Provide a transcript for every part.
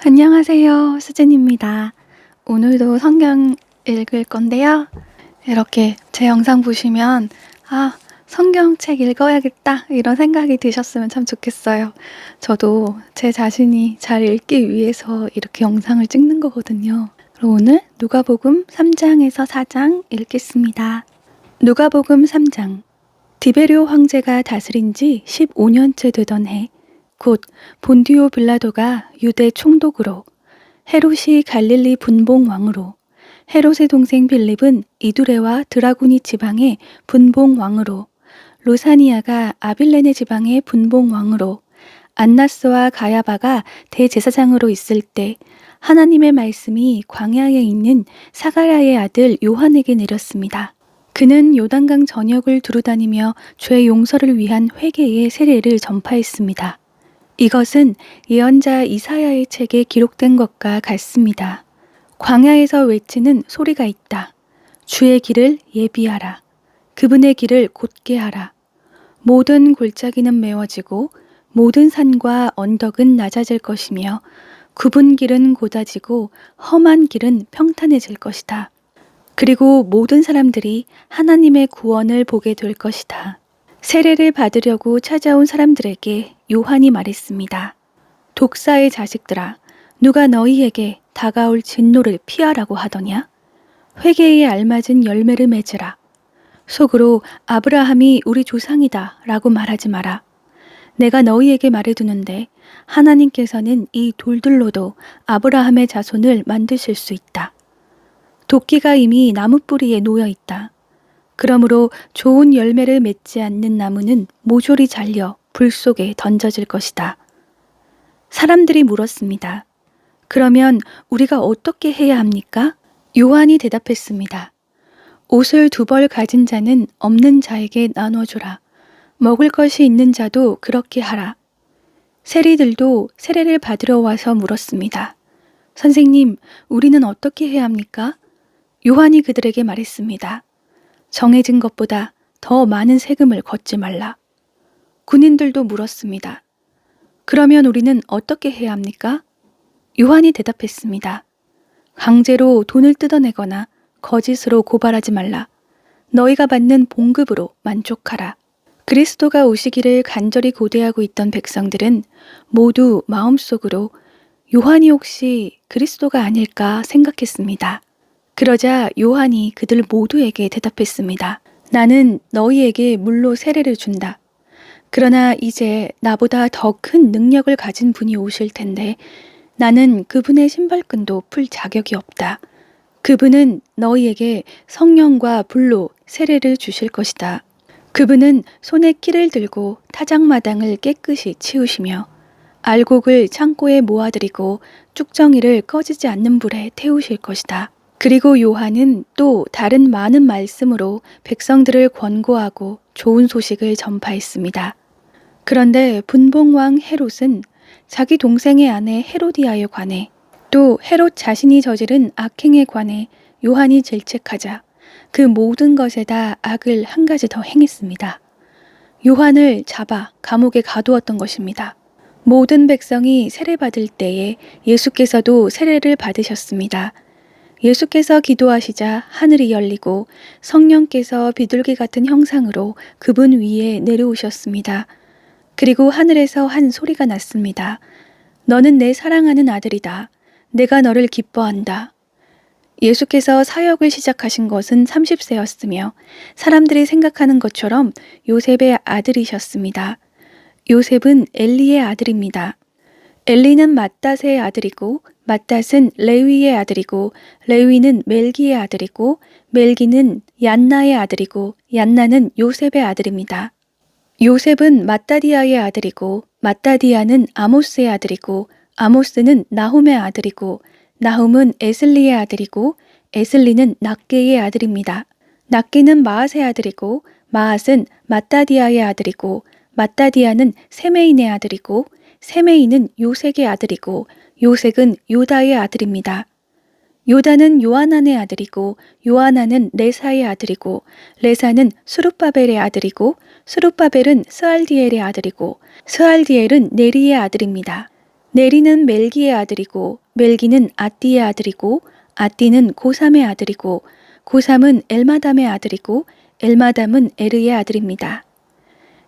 안녕하세요. 수진입니다. 오늘도 성경 읽을 건데요. 이렇게 제 영상 보시면 성경책 읽어야겠다 이런 생각이 드셨으면 참 좋겠어요. 저도 제 자신이 잘 읽기 위해서 이렇게 영상을 찍는 거거든요. 그럼 오늘 누가복음 3장에서 4장 읽겠습니다. 누가복음 3장. 디베rio 황제가 다스린 지 15년째 되던 해, 곧 본디오 빌라도가 유대 총독으로, 헤롯이 갈릴리 분봉 왕으로, 헤롯의 동생 빌립은 이두레와 드라고니 지방의 분봉 왕으로, 로사니아가 아빌레네 지방의 분봉 왕으로, 안나스와 가야바가 대제사장으로 있을 때 하나님의 말씀이 광야에 있는 사가랴의 아들 요한에게 내렸습니다. 그는 요단강 전역을 두루다니며 죄 용서를 위한 회개의 세례를 전파했습니다. 이것은 예언자 이사야의 책에 기록된 것과 같습니다. 광야에서 외치는 소리가 있다. 주의 길을 예비하라. 그분의 길을 곧게 하라. 모든 골짜기는 메워지고 모든 산과 언덕은 낮아질 것이며 굽은 길은 곧아지고 험한 길은 평탄해질 것이다. 그리고 모든 사람들이 하나님의 구원을 보게 될 것이다. 세례를 받으려고 찾아온 사람들에게 요한이 말했습니다. 독사의 자식들아, 누가 너희에게 다가올 진노를 피하라고 하더냐? 회개에 알맞은 열매를 맺으라. 속으로 아브라함이 우리 조상이다 라고 말하지 마라. 내가 너희에게 말해두는데 하나님께서는 이 돌들로도 아브라함의 자손을 만드실 수 있다. 도끼가 이미 나무 뿌리에 놓여 있다. 그러므로 좋은 열매를 맺지 않는 나무는 모조리 잘려 불 속에 던져질 것이다. 사람들이 물었습니다. 그러면 우리가 어떻게 해야 합니까? 요한이 대답했습니다. 옷을 2벌 가진 자는 없는 자에게 나눠주라. 먹을 것이 있는 자도 그렇게 하라. 세리들도 세례를 받으러 와서 물었습니다. 선생님, 우리는 어떻게 해야 합니까? 요한이 그들에게 말했습니다. 정해진 것보다 더 많은 세금을 걷지 말라. 군인들도 물었습니다. 그러면 우리는 어떻게 해야 합니까? 요한이 대답했습니다. 강제로 돈을 뜯어내거나 거짓으로 고발하지 말라. 너희가 받는 봉급으로 만족하라. 그리스도가 오시기를 간절히 고대하고 있던 백성들은 모두 마음속으로 요한이 혹시 그리스도가 아닐까 생각했습니다. 그러자 요한이 그들 모두에게 대답했습니다. 나는 너희에게 물로 세례를 준다. 그러나 이제 나보다 더 큰 능력을 가진 분이 오실 텐데 나는 그분의 신발끈도 풀 자격이 없다. 그분은 너희에게 성령과 불로 세례를 주실 것이다. 그분은 손에 키를 들고 타작마당을 깨끗이 치우시며 알곡을 창고에 모아들이고 쭉정이를 꺼지지 않는 불에 태우실 것이다. 그리고 요한은 또 다른 많은 말씀으로 백성들을 권고하고 좋은 소식을 전파했습니다. 그런데 분봉왕 헤롯은 자기 동생의 아내 헤로디아에 관해 또 헤롯 자신이 저지른 악행에 관해 요한이 질책하자 그 모든 것에다 악을 한 가지 더 행했습니다. 요한을 잡아 감옥에 가두었던 것입니다. 모든 백성이 세례받을 때에 예수께서도 세례를 받으셨습니다. 예수께서 기도하시자 하늘이 열리고 성령께서 비둘기 같은 형상으로 그분 위에 내려오셨습니다. 그리고 하늘에서 한 소리가 났습니다. 너는 내 사랑하는 아들이다. 내가 너를 기뻐한다. 예수께서 사역을 시작하신 것은 30세였으며 사람들이 생각하는 것처럼 요셉의 아들이셨습니다. 요셉은 엘리의 아들입니다. 엘리는 맏닷의 아들이고 맏닷은 레위의 아들이고 레위는 멜기의 아들이고 멜기는 얀나의 아들이고 얀나는 요셉의 아들입니다. 요셉은 맏다디아의 아들이고 맏다디아는 아모스의 아들이고 아모스는 나훔의 아들이고 나훔은 에슬리의 아들이고 에슬리는 낫게의 아들입니다. 낫게는 마앗의 아들이고 마앗은 맏다디아의 아들이고 맏다디아는 세메인의 아들이고 세메인은 요색의 아들이고 요색은 요다의 아들입니다. 요다는 요하난의 아들이고 요하난은 레사의 아들이고 레사는 스룹바벨의 아들이고 스룹바벨은 스알디엘의 아들이고 스알디엘은 네리의 아들입니다. 네리는 멜기의 아들이고 멜기는 아띠의 아들이고 아띠는 고삼의 아들이고 고삼은 엘마담의 아들이고 엘마담은 에르의 아들입니다.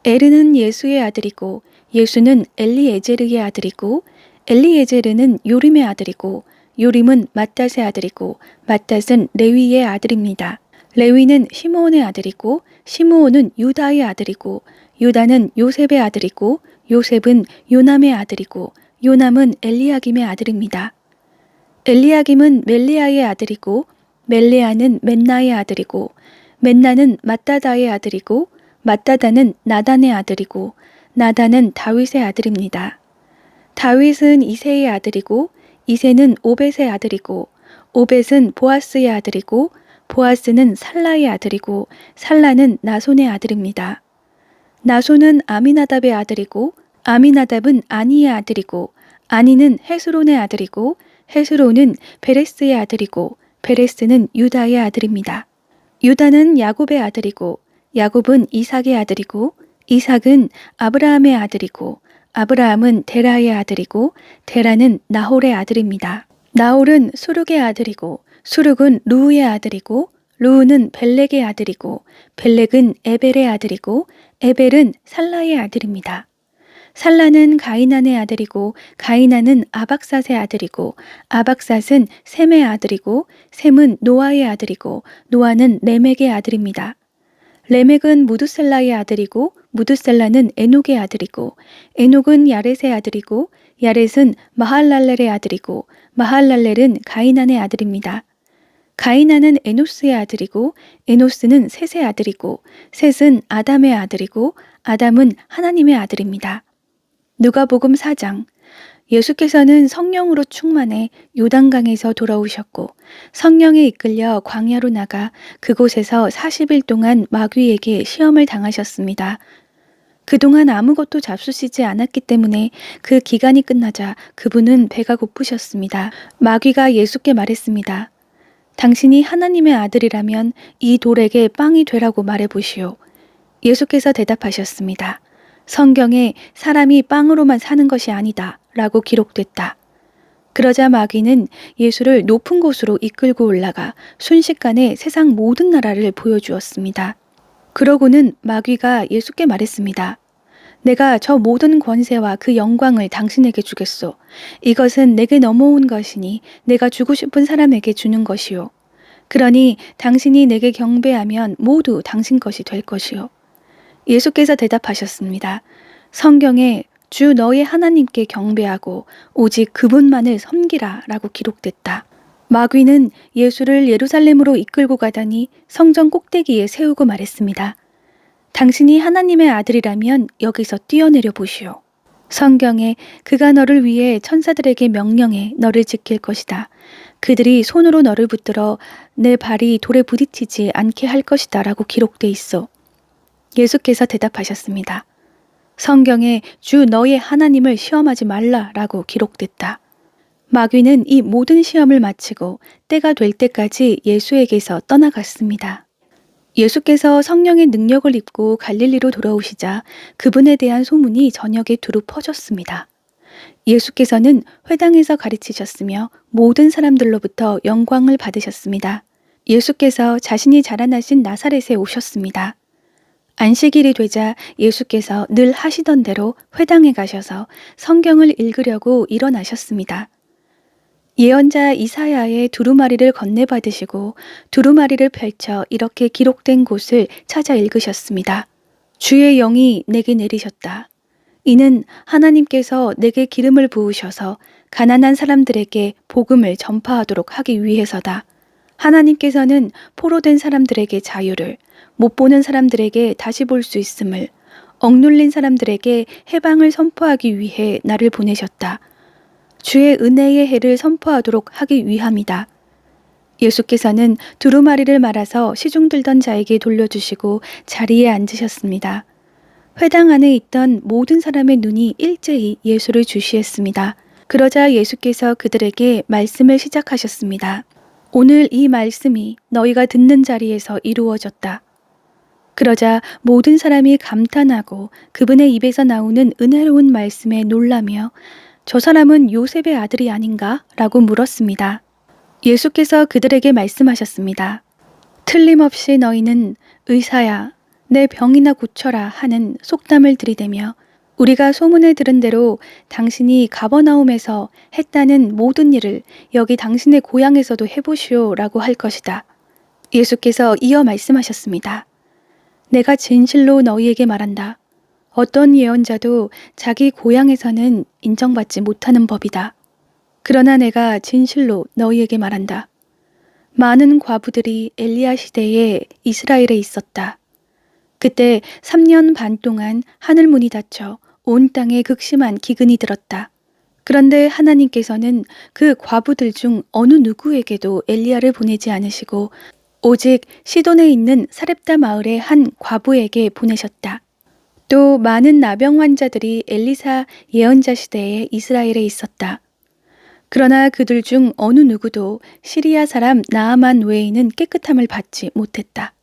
에르는 예수의 아들이고 예수는 엘리에제르의 아들이고 엘리에제르는 요림의 아들이고 요림은 맏닷의 아들이고 맏닷은 레위의 아들입니다. 레위는 시므온의 아들이고 시므온은 유다의 아들이고 유다는 요셉의 아들이고 요셉은 요남의 아들이고 요남은 엘리야김의 아들입니다. 엘리야김은 멜레아의 아들이고 멜레아는 맨나의 아들이고 맨나는 맏다다의 아들이고 맏다다는 나단의 아들이고 나단은 다윗의 아들입니다. 다윗은 이새의 아들이고 이새는 오벳의 아들이고 오벳은 보아스의 아들이고 보아스는 살라의 아들이고 살라는 나손의 아들입니다. 나손은 아미나답의 아들이고 아미나답은 아니의 아들이고 아니는 헤스론의 아들이고 헤스론은 베레스의 아들이고 베레스는 유다의 아들입니다. 유다는 야곱의 아들이고 야곱은 이삭의 아들이고 이삭은 아브라함의 아들이고 아브라함은 데라의 아들이고 데라는 나홀의 아들입니다. 나홀은 수룩의 아들이고 수룩은 루우의 아들이고 루우는 벨렉의 아들이고 벨렉은 에벨의 아들이고 에벨은 살라의 아들입니다. 살라는 가이난의 아들이고 가이난은 아박삿의 아들이고 아박삿은 셈의 아들이고 셈은 노아의 아들이고 노아는 레멕의 아들입니다. 레멕은 무두셀라의 아들이고 무두셀라는 에녹의 아들이고 에녹은 야렛의 아들이고 야렛은 마할랄렐의 아들이고 마할랄렐은 가이난의 아들입니다. 가이난은 에노스의 아들이고 에노스는 셋의 아들이고 셋은 아담의 아들이고 아담은 하나님의 아들입니다. 누가복음 4장. 예수께서는 성령으로 충만해 요단강에서 돌아오셨고 성령에 이끌려 광야로 나가 그곳에서 40일 동안 마귀에게 시험을 당하셨습니다. 그동안 아무것도 잡수시지 않았기 때문에 그 기간이 끝나자 그분은 배가 고프셨습니다. 마귀가 예수께 말했습니다. 당신이 하나님의 아들이라면 이 돌에게 빵이 되라고 말해보시오. 예수께서 대답하셨습니다. 성경에 사람이 빵으로만 사는 것이 아니다 라고 기록됐다. 그러자 마귀는 예수를 높은 곳으로 이끌고 올라가 순식간에 세상 모든 나라를 보여주었습니다. 그러고는 마귀가 예수께 말했습니다. 내가 저 모든 권세와 그 영광을 당신에게 주겠소. 이것은 내게 넘어온 것이니 내가 주고 싶은 사람에게 주는 것이요. 그러니 당신이 내게 경배하면 모두 당신 것이 될 것이요. 예수께서 대답하셨습니다. 성경에 주 너의 하나님께 경배하고 오직 그분만을 섬기라 라고 기록됐다. 마귀는 예수를 예루살렘으로 이끌고 가더니 성전 꼭대기에 세우고 말했습니다. 당신이 하나님의 아들이라면 여기서 뛰어내려 보시오. 성경에 그가 너를 위해 천사들에게 명령해 너를 지킬 것이다. 그들이 손으로 너를 붙들어 내 발이 돌에 부딪히지 않게 할 것이다 라고 기록돼 있어. 예수께서 대답하셨습니다. 성경에 주 너의 하나님을 시험하지 말라 라고 기록됐다. 마귀는 이 모든 시험을 마치고 때가 될 때까지 예수에게서 떠나갔습니다. 예수께서 성령의 능력을 입고 갈릴리로 돌아오시자 그분에 대한 소문이 전역에 두루 퍼졌습니다. 예수께서는 회당에서 가르치셨으며 모든 사람들로부터 영광을 받으셨습니다. 예수께서 자신이 자라나신 나사렛에 오셨습니다. 안식일이 되자 예수께서 늘 하시던 대로 회당에 가셔서 성경을 읽으려고 일어나셨습니다. 예언자 이사야의 두루마리를 건네받으시고 두루마리를 펼쳐 이렇게 기록된 곳을 찾아 읽으셨습니다. 주의 영이 내게 내리셨다. 이는 하나님께서 내게 기름을 부으셔서 가난한 사람들에게 복음을 전파하도록 하기 위해서다. 하나님께서는 포로된 사람들에게 자유를, 못 보는 사람들에게 다시 볼 수 있음을, 억눌린 사람들에게 해방을 선포하기 위해 나를 보내셨다. 주의 은혜의 해를 선포하도록 하기 위함이다. 예수께서는 두루마리를 말아서 시중 들던 자에게 돌려주시고 자리에 앉으셨습니다. 회당 안에 있던 모든 사람의 눈이 일제히 예수를 주시했습니다. 그러자 예수께서 그들에게 말씀을 시작하셨습니다. 오늘 이 말씀이 너희가 듣는 자리에서 이루어졌다. 그러자 모든 사람이 감탄하고 그분의 입에서 나오는 은혜로운 말씀에 놀라며 저 사람은 요셉의 아들이 아닌가? 라고 물었습니다. 예수께서 그들에게 말씀하셨습니다. 틀림없이 너희는 의사야, 내 병이나 고쳐라 하는 속담을 들이대며 우리가 소문을 들은 대로 당신이 가버나움에서 했다는 모든 일을 여기 당신의 고향에서도 해보시오 라고 할 것이다. 예수께서 이어 말씀하셨습니다. 내가 진실로 너희에게 말한다. 어떤 예언자도 자기 고향에서는 인정받지 못하는 법이다. 그러나 내가 진실로 너희에게 말한다. 많은 과부들이 엘리야 시대에 이스라엘에 있었다. 그때 3년 반 동안 하늘 문이 닫혀 온 땅에 극심한 기근이 들었다. 그런데 하나님께서는 그 과부들 중 어느 누구에게도 엘리야를 보내지 않으시고 오직 시돈에 있는 사렙다 마을의 한 과부에게 보내셨다. 또 많은 나병 환자들이 엘리사 예언자 시대에 이스라엘에 있었다. 그러나 그들 중 어느 누구도 시리아 사람 나아만 외에는 깨끗함을 받지 못했다.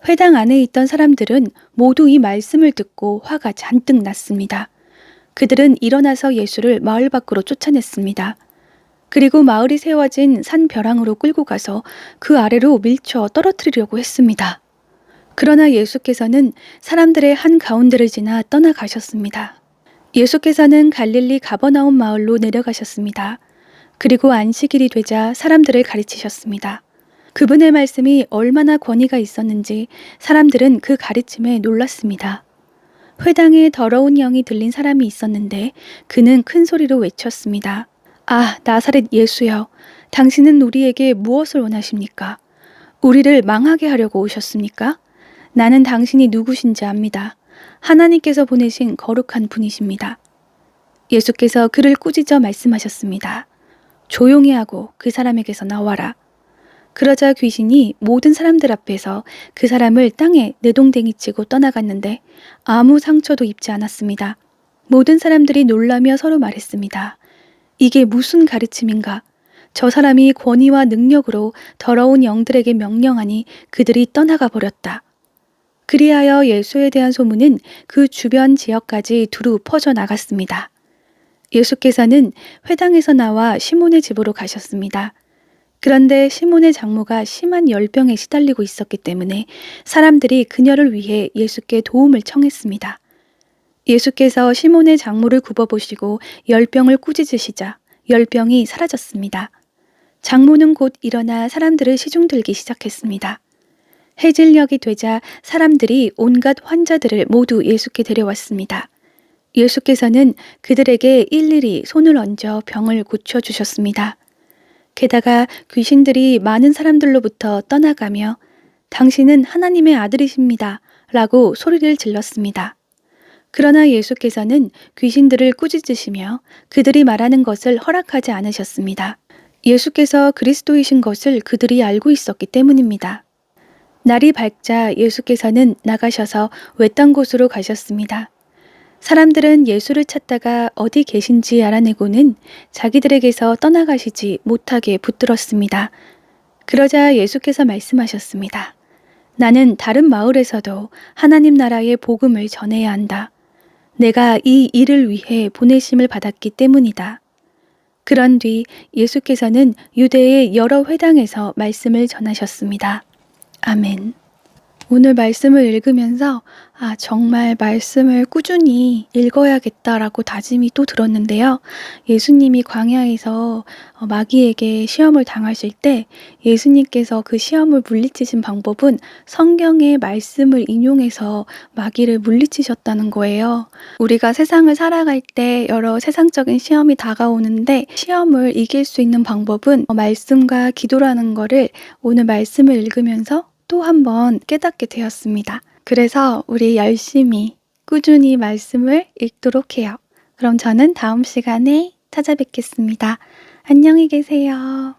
회당 안에 있던 사람들은 모두 이 말씀을 듣고 화가 잔뜩 났습니다. 그들은 일어나서 예수를 마을 밖으로 쫓아냈습니다. 그리고 마을이 세워진 산 벼랑으로 끌고 가서 그 아래로 밀쳐 떨어뜨리려고 했습니다. 그러나 예수께서는 사람들의 한 가운데를 지나 떠나가셨습니다. 예수께서는 갈릴리 가버나움 마을로 내려가셨습니다. 그리고 안식일이 되자 사람들을 가르치셨습니다. 그분의 말씀이 얼마나 권위가 있었는지 사람들은 그 가르침에 놀랐습니다. 회당에 더러운 영이 들린 사람이 있었는데 그는 큰 소리로 외쳤습니다. 아, 나사렛 예수여, 당신은 우리에게 무엇을 원하십니까? 우리를 망하게 하려고 오셨습니까? 나는 당신이 누구신지 압니다. 하나님께서 보내신 거룩한 분이십니다. 예수께서 그를 꾸짖어 말씀하셨습니다. 조용히 하고 그 사람에게서 나와라. 그러자 귀신이 모든 사람들 앞에서 그 사람을 땅에 내동댕이치고 떠나갔는데 아무 상처도 입지 않았습니다. 모든 사람들이 놀라며 서로 말했습니다. 이게 무슨 가르침인가? 저 사람이 권위와 능력으로 더러운 영들에게 명령하니 그들이 떠나가 버렸다. 그리하여 예수에 대한 소문은 그 주변 지역까지 두루 퍼져나갔습니다. 예수께서는 회당에서 나와 시몬의 집으로 가셨습니다. 그런데 시몬의 장모가 심한 열병에 시달리고 있었기 때문에 사람들이 그녀를 위해 예수께 도움을 청했습니다. 예수께서 시몬의 장모를 굽어보시고 열병을 꾸짖으시자 열병이 사라졌습니다. 장모는 곧 일어나 사람들을 시중들기 시작했습니다. 해질녘이 되자 사람들이 온갖 환자들을 모두 예수께 데려왔습니다. 예수께서는 그들에게 일일이 손을 얹어 병을 고쳐주셨습니다. 게다가 귀신들이 많은 사람들로부터 떠나가며 당신은 하나님의 아들이십니다. 라고 소리를 질렀습니다. 그러나 예수께서는 귀신들을 꾸짖으시며 그들이 말하는 것을 허락하지 않으셨습니다. 예수께서 그리스도이신 것을 그들이 알고 있었기 때문입니다. 날이 밝자 예수께서는 나가셔서 외딴 곳으로 가셨습니다. 사람들은 예수를 찾다가 어디 계신지 알아내고는 자기들에게서 떠나가시지 못하게 붙들었습니다. 그러자 예수께서 말씀하셨습니다. 나는 다른 마을에서도 하나님 나라의 복음을 전해야 한다. 내가 이 일을 위해 보내심을 받았기 때문이다. 그런 뒤 예수께서는 유대의 여러 회당에서 말씀을 전하셨습니다. 아멘. 오늘 말씀을 읽으면서 정말 말씀을 꾸준히 읽어야겠다라고 다짐이 또 들었는데요. 예수님이 광야에서 마귀에게 시험을 당하실 때 예수님께서 그 시험을 물리치신 방법은 성경의 말씀을 인용해서 마귀를 물리치셨다는 거예요. 우리가 세상을 살아갈 때 여러 세상적인 시험이 다가오는데 시험을 이길 수 있는 방법은 말씀과 기도라는 거를 오늘 말씀을 읽으면서 또 한 번 깨닫게 되었습니다. 그래서 우리 열심히 꾸준히 말씀을 읽도록 해요. 그럼 저는 다음 시간에 찾아뵙겠습니다. 안녕히 계세요.